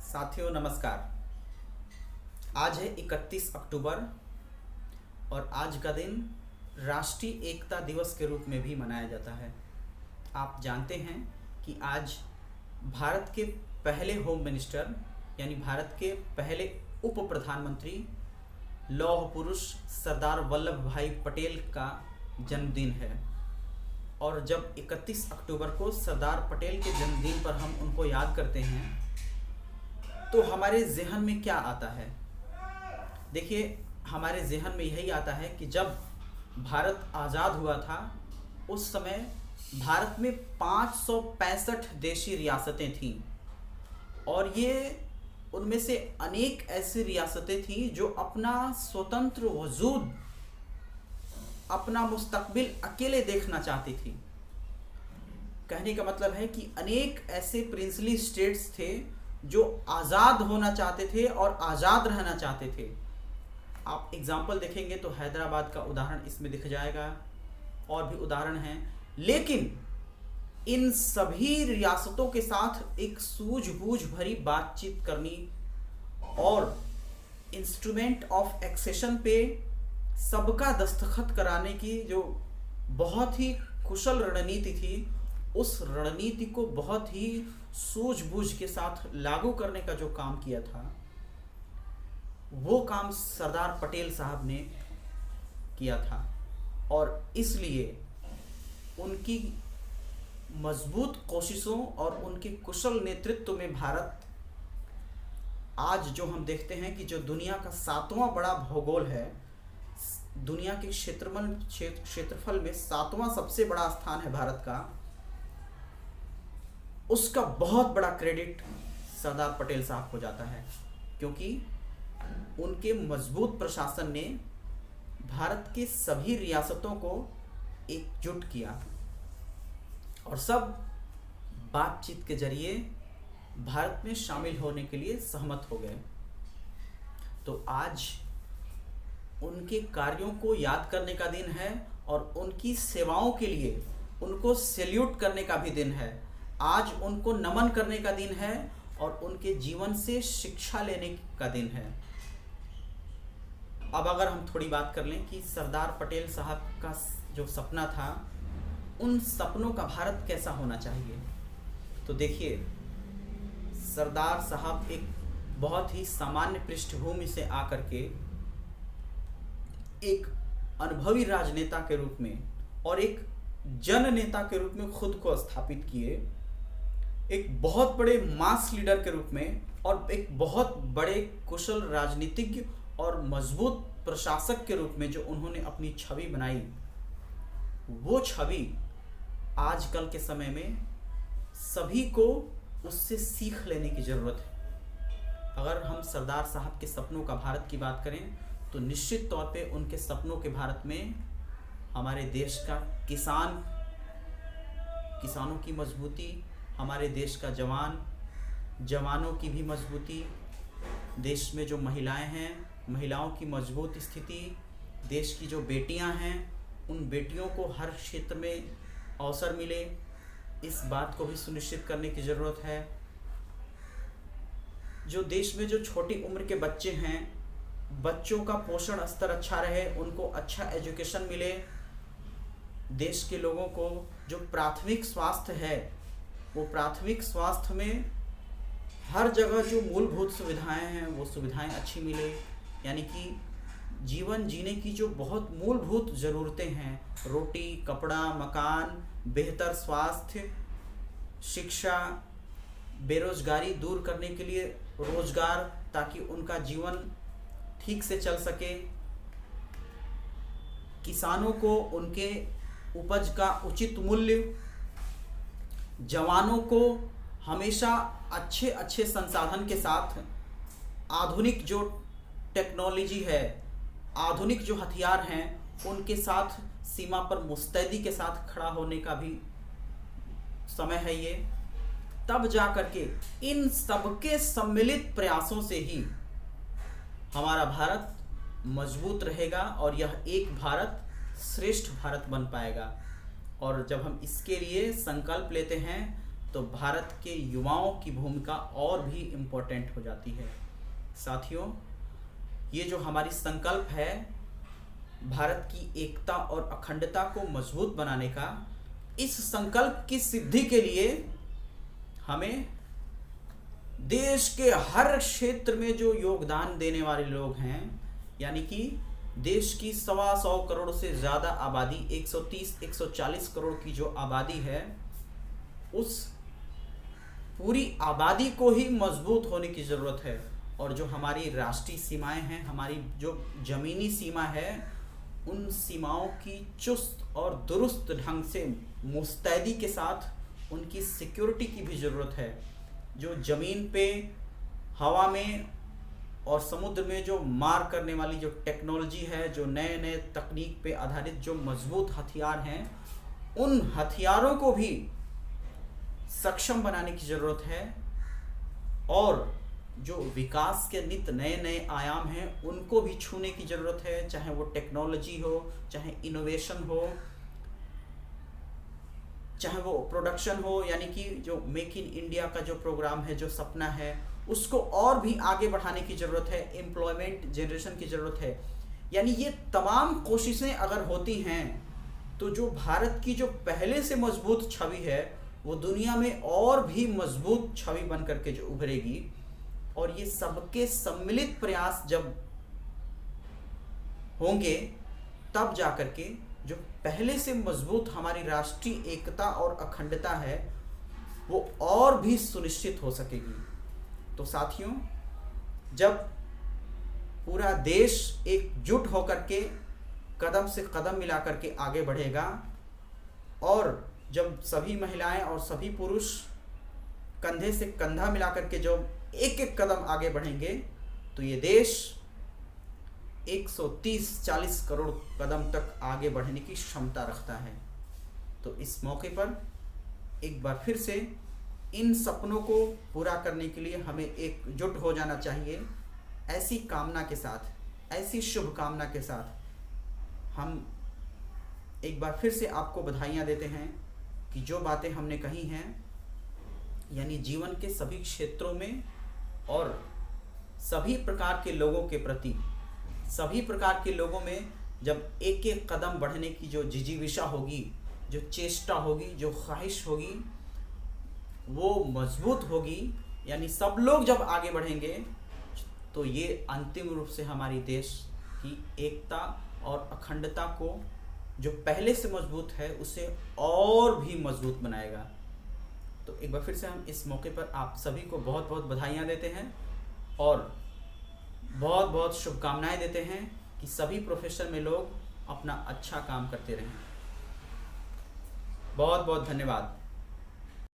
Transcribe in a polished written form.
साथियों नमस्कार। आज है 31 अक्टूबर और आज का दिन राष्ट्रीय एकता दिवस के रूप में भी मनाया जाता है। आप जानते हैं कि आज भारत के पहले होम मिनिस्टर यानी भारत के पहले उप प्रधानमंत्री लौह पुरुष सरदार वल्लभ भाई पटेल का जन्मदिन है। और जब 31 अक्टूबर को सरदार पटेल के जन्मदिन पर हम उनको याद करते हैं तो हमारे ज़हन में क्या आता है? देखिए, हमारे ज़हन में यही आता है कि जब भारत आज़ाद हुआ था उस समय भारत में 565 देशी रियासतें थीं और ये उनमें से अनेक ऐसी रियासतें थीं जो अपना स्वतंत्र वजूद, अपना मुस्तकबिल अकेले देखना चाहती थी। कहने का मतलब है कि अनेक ऐसे प्रिंसली स्टेट्स थे जो आज़ाद होना चाहते थे और आज़ाद रहना चाहते थे। आप एग्जाम्पल देखेंगे तो हैदराबाद का उदाहरण इसमें दिख जाएगा, और भी उदाहरण हैं। लेकिन इन सभी रियासतों के साथ एक सूझबूझ भरी बातचीत करनी और इंस्ट्रूमेंट ऑफ एक्सेशन पे सबका दस्तखत कराने की जो बहुत ही कुशल रणनीति थी, उस रणनीति को बहुत ही सूझबूझ के साथ लागू करने का जो काम किया था, वो काम सरदार पटेल साहब ने किया था। और इसलिए उनकी मजबूत कोशिशों और उनके कुशल नेतृत्व में भारत आज जो हम देखते हैं कि जो दुनिया का 7वां बड़ा भूगोल है, दुनिया के क्षेत्रफल में 7वां सबसे बड़ा स्थान है भारत का, उसका बहुत बड़ा क्रेडिट सरदार पटेल साहब को जाता है, क्योंकि उनके मजबूत प्रशासन ने भारत के सभी रियासतों को एकजुट किया और सब बातचीत के जरिए भारत में शामिल होने के लिए सहमत हो गए। तो आज उनके कार्यों को याद करने का दिन है और उनकी सेवाओं के लिए उनको सैल्यूट करने का भी दिन है। आज उनको नमन करने का दिन है और उनके जीवन से शिक्षा लेने का दिन है। अब अगर हम थोड़ी बात कर लें कि सरदार पटेल साहब का जो सपना था, उन सपनों का भारत कैसा होना चाहिए, तो देखिए, सरदार साहब एक बहुत ही सामान्य पृष्ठभूमि से आकर के एक अनुभवी राजनेता के रूप में और एक जन नेता के रूप में खुद को स्थापित किए, एक बहुत बड़े मास लीडर के रूप में और एक बहुत बड़े कुशल राजनीतिज्ञ और मजबूत प्रशासक के रूप में जो उन्होंने अपनी छवि बनाई, वो छवि आजकल के समय में सभी को उससे सीख लेने की ज़रूरत है। अगर हम सरदार साहब के सपनों का भारत की बात करें तो निश्चित तौर पे उनके सपनों के भारत में हमारे देश का किसानों की मजबूती, हमारे देश का जवानों की भी मजबूती, देश में जो महिलाएं हैं, महिलाओं की मजबूत स्थिति, देश की जो बेटियां हैं, उन बेटियों को हर क्षेत्र में अवसर मिले, इस बात को भी सुनिश्चित करने की ज़रूरत है। जो देश में जो छोटी उम्र के बच्चे हैं, बच्चों का पोषण स्तर अच्छा रहे, उनको अच्छा एजुकेशन मिले। देश के लोगों को जो प्राथमिक स्वास्थ्य है, वो प्राथमिक स्वास्थ्य में हर जगह जो मूलभूत सुविधाएं हैं वो सुविधाएं अच्छी मिले, यानी कि जीवन जीने की जो बहुत मूलभूत ज़रूरतें हैं, रोटी, कपड़ा, मकान, बेहतर स्वास्थ्य, शिक्षा, बेरोजगारी दूर करने के लिए रोजगार, ताकि उनका जीवन ठीक से चल सके, किसानों को उनके उपज का उचित मूल्य, जवानों को हमेशा अच्छे अच्छे संसाधन के साथ आधुनिक जो टेक्नोलॉजी है, आधुनिक जो हथियार हैं, उनके साथ सीमा पर मुस्तैदी के साथ खड़ा होने का भी समय है ये। तब जा कर के इन सबके सम्मिलित प्रयासों से ही हमारा भारत मजबूत रहेगा और यह एक भारत श्रेष्ठ भारत बन पाएगा। और जब हम इसके लिए संकल्प लेते हैं तो भारत के युवाओं की भूमिका और भी इम्पोर्टेंट हो जाती है। साथियों, ये जो हमारी संकल्प है भारत की एकता और अखंडता को मजबूत बनाने का, इस संकल्प की सिद्धि के लिए हमें देश के हर क्षेत्र में जो योगदान देने वाले लोग हैं, यानी कि देश की 125 करोड़ से ज़्यादा आबादी, 130-140 करोड़ की जो आबादी है, उस पूरी आबादी को ही मजबूत होने की ज़रूरत है। और जो हमारी राष्ट्रीय सीमाएं हैं, हमारी जो ज़मीनी सीमा है, उन सीमाओं की चुस्त और दुरुस्त ढंग से मुस्तैदी के साथ उनकी सिक्योरिटी की भी ज़रूरत है। जो ज़मीन पे, हवा में और समुद्र में जो मार करने वाली जो टेक्नोलॉजी है, जो नए नए तकनीक पे आधारित जो मजबूत हथियार हैं, उन हथियारों को भी सक्षम बनाने की ज़रूरत है। और जो विकास के नित नए नए आयाम हैं, उनको भी छूने की ज़रूरत है, चाहे वो टेक्नोलॉजी हो, चाहे इनोवेशन हो, चाहे वो प्रोडक्शन हो, यानी कि जो मेक इन इंडिया का जो प्रोग्राम है, जो सपना है, उसको और भी आगे बढ़ाने की ज़रूरत है। एम्प्लॉयमेंट जनरेशन की ज़रूरत है। यानी ये तमाम कोशिशें अगर होती हैं तो जो भारत की जो पहले से मजबूत छवि है, वो दुनिया में और भी मजबूत छवि बन करके जो उभरेगी। और ये सबके सम्मिलित प्रयास जब होंगे, तब जाकर के जो पहले से मजबूत हमारी राष्ट्रीय एकता और अखंडता है, वो और भी सुनिश्चित हो सकेगी। तो साथियों, जब पूरा देश एकजुट होकर के कदम से कदम मिला करके आगे बढ़ेगा, और जब सभी महिलाएं और सभी पुरुष कंधे से कंधा मिला करके जो एक एक कदम आगे बढ़ेंगे, तो ये देश 130-140 करोड़ कदम तक आगे बढ़ने की क्षमता रखता है। तो इस मौके पर एक बार फिर से इन सपनों को पूरा करने के लिए हमें एकजुट हो जाना चाहिए। ऐसी कामना के साथ, ऐसी शुभकामना के साथ हम एक बार फिर से आपको बधाइयाँ देते हैं कि जो बातें हमने कही हैं, यानी जीवन के सभी क्षेत्रों में और सभी प्रकार के लोगों के प्रति, सभी प्रकार के लोगों में जब एक एक कदम बढ़ने की जो जिजीविषा होगी, जो चेष्टा होगी, जो ख्वाहिश होगी, वो मजबूत होगी। यानी सब लोग जब आगे बढ़ेंगे, तो ये अंतिम रूप से हमारी देश की एकता और अखंडता को, जो पहले से मजबूत है, उसे और भी मजबूत बनाएगा। तो एक बार फिर से हम इस मौके पर आप सभी को बहुत बहुत बधाइयाँ देते हैं और बहुत बहुत शुभकामनाएं देते हैं कि सभी प्रोफेशन में लोग अपना अच्छा काम करते रहें। बहुत बहुत धन्यवाद।